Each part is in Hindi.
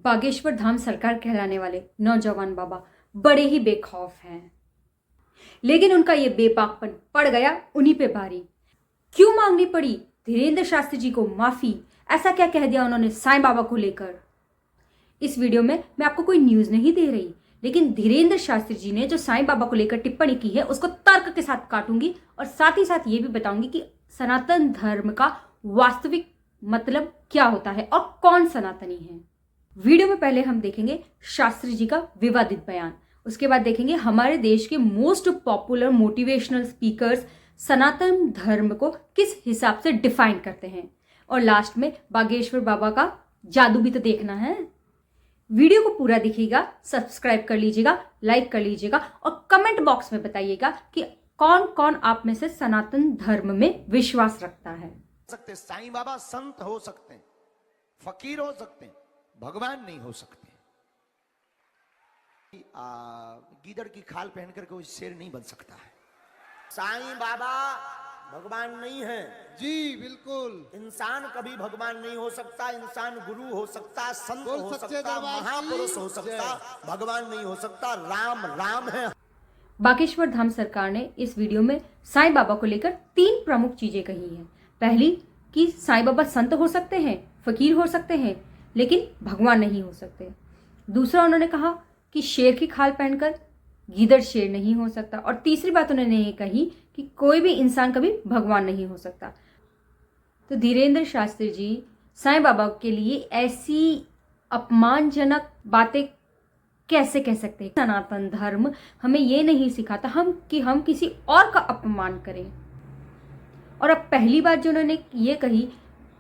बागेश्वर धाम सरकार कहलाने वाले नौजवान बाबा बड़े ही बेखौफ हैं, लेकिन उनका ये बेबाकपन पड़ गया उन्हीं पे भारी। क्यों मांगनी पड़ी धीरेन्द्र शास्त्री जी को माफी? ऐसा क्या कह दिया उन्होंने साईं बाबा को लेकर? इस वीडियो में मैं आपको कोई न्यूज नहीं दे रही, लेकिन धीरेन्द्र शास्त्री जी ने जो साईं बाबा को लेकर टिप्पणी की है उसको तर्क के साथ काटूंगी और साथ ही साथ ये भी बताऊंगी कि सनातन धर्म का वास्तविक मतलब क्या होता है और कौन सनातनी है। वीडियो में पहले हम देखेंगे शास्त्री जी का विवादित बयान, उसके बाद देखेंगे हमारे देश के मोस्ट पॉपुलर मोटिवेशनल स्पीकर्स सनातन धर्म को किस हिसाब से डिफाइन करते हैं, और लास्ट में बागेश्वर बाबा का जादू भी तो देखना है। वीडियो को पूरा देखिएगा, सब्सक्राइब कर लीजिएगा, लाइक कर लीजिएगा और कमेंट बॉक्स में बताइएगा कि कौन कौन आप में से सनातन धर्म में विश्वास रखता है। साईं बाबा संत हो सकते हैं, फकीर हो सकते हैं, भगवान नहीं हो सकते। गीदड़ की खाल पहनकर कोई शेर नहीं बन सकता है। साईं बाबा भगवान नहीं है जी, बिल्कुल। इंसान कभी भगवान नहीं हो सकता। इंसान गुरु हो सकता, संत हो सच्चे सकता, दरबार की महापुरुष हो सकता, भगवान नहीं हो सकता। राम राम है। बागेश्वर धाम सरकार ने इस वीडियो में साईं बाबा को लेकर 3 प्रमुख चीजें कही हैं। पहली कि साईं बाबा संत हो सकते हैं, फकीर हो सकते हैं, लेकिन भगवान नहीं हो सकते। दूसरा उन्होंने कहा कि शेर की खाल पहनकर गीदड़ शेर नहीं हो सकता, और तीसरी बात उन्होंने ये कही कि कोई भी इंसान कभी भगवान नहीं हो सकता। तो धीरेन्द्र शास्त्री जी साईं बाबा के लिए ऐसी अपमानजनक बातें कैसे कह सकते हैं? सनातन धर्म हमें ये नहीं सिखाता कि हम किसी और का अपमान करें। और अब पहली बात जो उन्होंने ये कही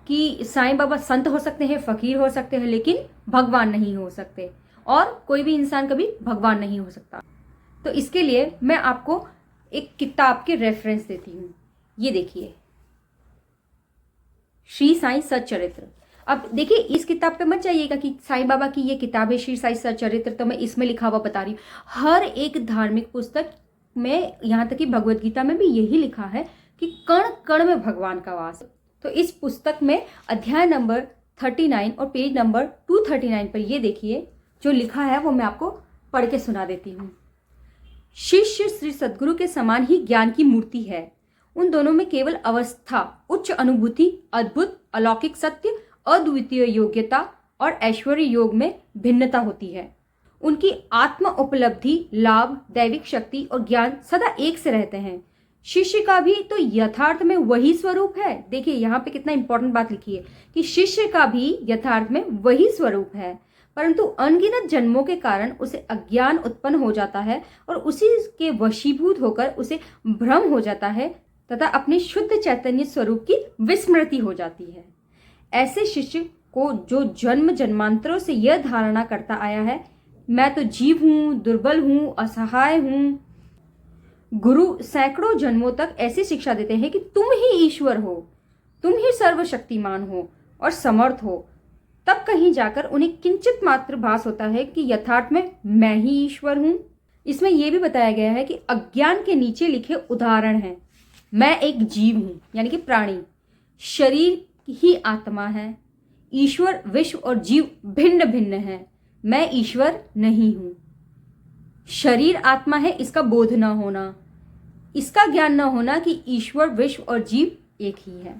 कि साईं बाबा संत हो सकते हैं, फकीर हो सकते हैं, लेकिन भगवान नहीं हो सकते, और कोई भी इंसान कभी भगवान नहीं हो सकता। तो इसके लिए मैं आपको एक किताब के रेफरेंस देती हूँ। ये देखिए, श्री साईं सच्चरित्र। अब देखिए, इस किताब पे मत जाइएगा कि साईं बाबा की ये किताब है श्री साईं सच्चरित्र, तो मैं इसमें लिखा हुआ बता रही हूँ। हर एक धार्मिक पुस्तक में, यहाँ तक कि भगवत गीता में भी यही लिखा है कि कण कण में भगवान का वास। तो इस पुस्तक में अध्याय नंबर 39 और पेज नंबर 239 पर ये देखिए जो लिखा है, वो मैं आपको पढ़ के सुना देती हूँ। शिष्य श्री सद्गुरु के समान ही ज्ञान की मूर्ति है। उन दोनों में केवल अवस्था, उच्च अनुभूति, अद्भुत अलौकिक सत्य, अद्वितीय योग्यता और ऐश्वर्य योग में भिन्नता होती है। उनकी आत्म उपलब्धि, लाभ, दैविक शक्ति और ज्ञान सदा एक से रहते हैं। शिष्य का भी तो यथार्थ में वही स्वरूप है। देखिए यहाँ पे कितना इंपॉर्टेंट बात लिखी है कि शिष्य का भी यथार्थ में वही स्वरूप है, परंतु अनगिनत जन्मों के कारण उसे अज्ञान उत्पन्न हो जाता है और उसी के वशीभूत होकर उसे भ्रम हो जाता है तथा अपने शुद्ध चैतन्य स्वरूप की विस्मृति हो जाती है। ऐसे शिष्य को जो जन्म जन्मांतरों से यह धारणा करता आया है, मैं तो जीव हूँ, दुर्बल हूँ, असहाय हूँ, गुरु सैकड़ों जन्मों तक ऐसी शिक्षा देते हैं कि तुम ही ईश्वर हो, तुम ही सर्वशक्तिमान हो और समर्थ हो। तब कहीं जाकर उन्हें किंचित मात्र भास होता है कि यथार्थ में मैं ही ईश्वर हूं। इसमें यह भी बताया गया है कि अज्ञान के नीचे लिखे उदाहरण हैं। मैं एक जीव हूं, यानी कि प्राणी, शरीर ही आत्मा है, ईश्वर विश्व और जीव भिन्न भिन्न है, मैं ईश्वर नहीं हूं। शरीर आत्मा है, इसका बोध न होना, इसका ज्ञान न होना कि ईश्वर विश्व और जीव एक ही है।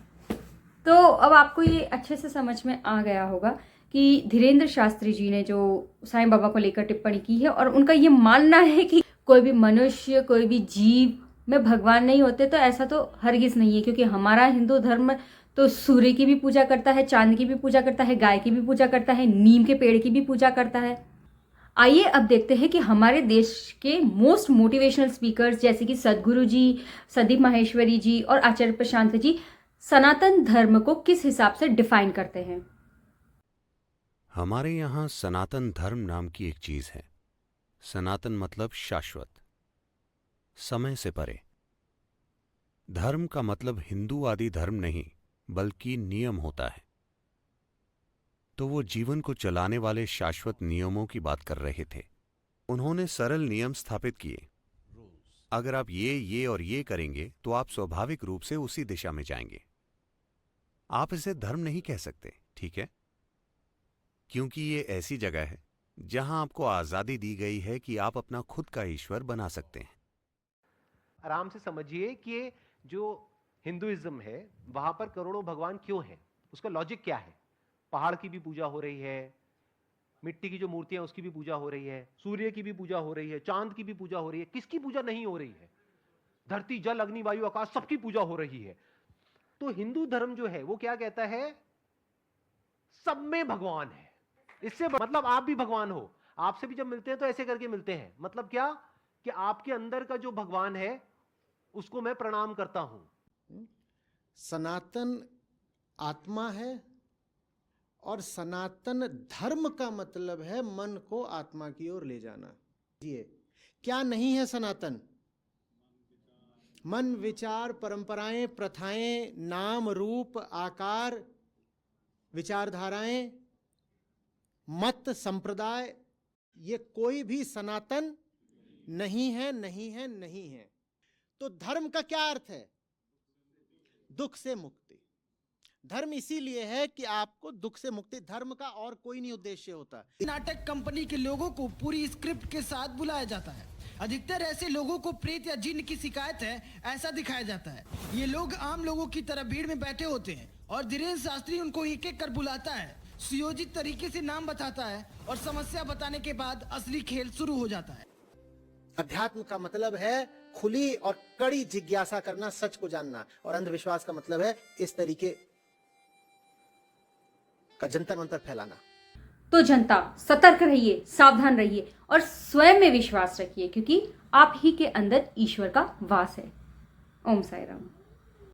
तो अब आपको ये अच्छे से समझ में आ गया होगा कि धीरेन्द्र शास्त्री जी ने जो साईं बाबा को लेकर टिप्पणी की है, और उनका ये मानना है कि कोई भी मनुष्य, कोई भी जीव में भगवान नहीं होते, तो ऐसा तो हरगिज नहीं है, क्योंकि हमारा हिंदू धर्म तो सूर्य की भी पूजा करता है, चांद की भी पूजा करता है, गाय की भी पूजा करता है, नीम के पेड़ की भी पूजा करता है। आइए अब देखते हैं कि हमारे देश के मोस्ट मोटिवेशनल स्पीकर्स जैसे कि सद्गुरु जी, संदीप माहेश्वरी जी और आचार्य प्रशांत जी सनातन धर्म को किस हिसाब से डिफाइन करते हैं। हमारे यहां सनातन धर्म नाम की एक चीज है। सनातन मतलब शाश्वत, समय से परे। धर्म का मतलब हिंदू आदि धर्म नहीं, बल्कि नियम होता है। तो वो जीवन को चलाने वाले शाश्वत नियमों की बात कर रहे थे। उन्होंने सरल नियम स्थापित किए। अगर आप ये और ये करेंगे तो आप स्वाभाविक रूप से उसी दिशा में जाएंगे। आप इसे धर्म नहीं कह सकते, ठीक है? क्योंकि ये ऐसी जगह है जहां आपको आजादी दी गई है कि आप अपना खुद का ईश्वर बना सकते हैं। आराम से समझिए कि ये जो हिंदुइज्म है वहां पर करोड़ों भगवान क्यों हैं, उसका लॉजिक क्या है। पहाड़ की भी पूजा हो रही है, मिट्टी की जो मूर्तियां उसकी भी पूजा हो रही है, सूर्य की भी पूजा हो रही है, चांद की भी पूजा हो रही है। किसकी पूजा नहीं हो रही है? धरती, जल, अग्नि, वायु, आकाश, सबकी पूजा हो रही है। तो हिंदू धर्म जो है वो क्या कहता है? सब में भगवान है। इससे मतलब आप भी भगवान हो। आपसे भी जब मिलते हैं तो ऐसे करके मिलते हैं। मतलब क्या कि आपके अंदर का जो भगवान है उसको मैं प्रणाम करता हूं। सनातन आत्मा है और सनातन धर्म का मतलब है मन को आत्मा की ओर ले जाना। ये क्या नहीं है सनातन? मन, विचार, परंपराएं, प्रथाएं, नाम, रूप, आकार, विचारधाराएं, मत, संप्रदाय, ये कोई भी सनातन नहीं है, नहीं है, नहीं है। तो धर्म का क्या अर्थ है? दुख से मुक्ति। धर्म इसीलिए है कि आपको दुख से मुक्ति, धर्म का और कोई नहीं उद्देश्य होता। नाटक कंपनी के लोगों को पूरी स्क्रिप्ट के साथ बुलाया जाता है। अधिकतर ऐसे लोगों को प्रेत या जिन्न की शिकायत है ऐसा दिखाया जाता है। ये लोग आम लोगों की तरह भीड़ में बैठे होते हैं और धीरेन्द्र शास्त्री उनको एक एक कर बुलाता है, सुयोजित तरीके से नाम बताता है और समस्या बताने के बाद असली खेल शुरू हो जाता है। अध्यात्म का मतलब है खुली और कड़ी जिज्ञासा करना, सच को जानना, और अंधविश्वास का मतलब है इस तरीके का जंतर मंतर फैलाना। तो जनता सतर्क रहिए, सावधान रहिए और स्वयं में विश्वास रखिए, क्योंकि आप ही के अंदर ईश्वर का वास है। ओम साई राम।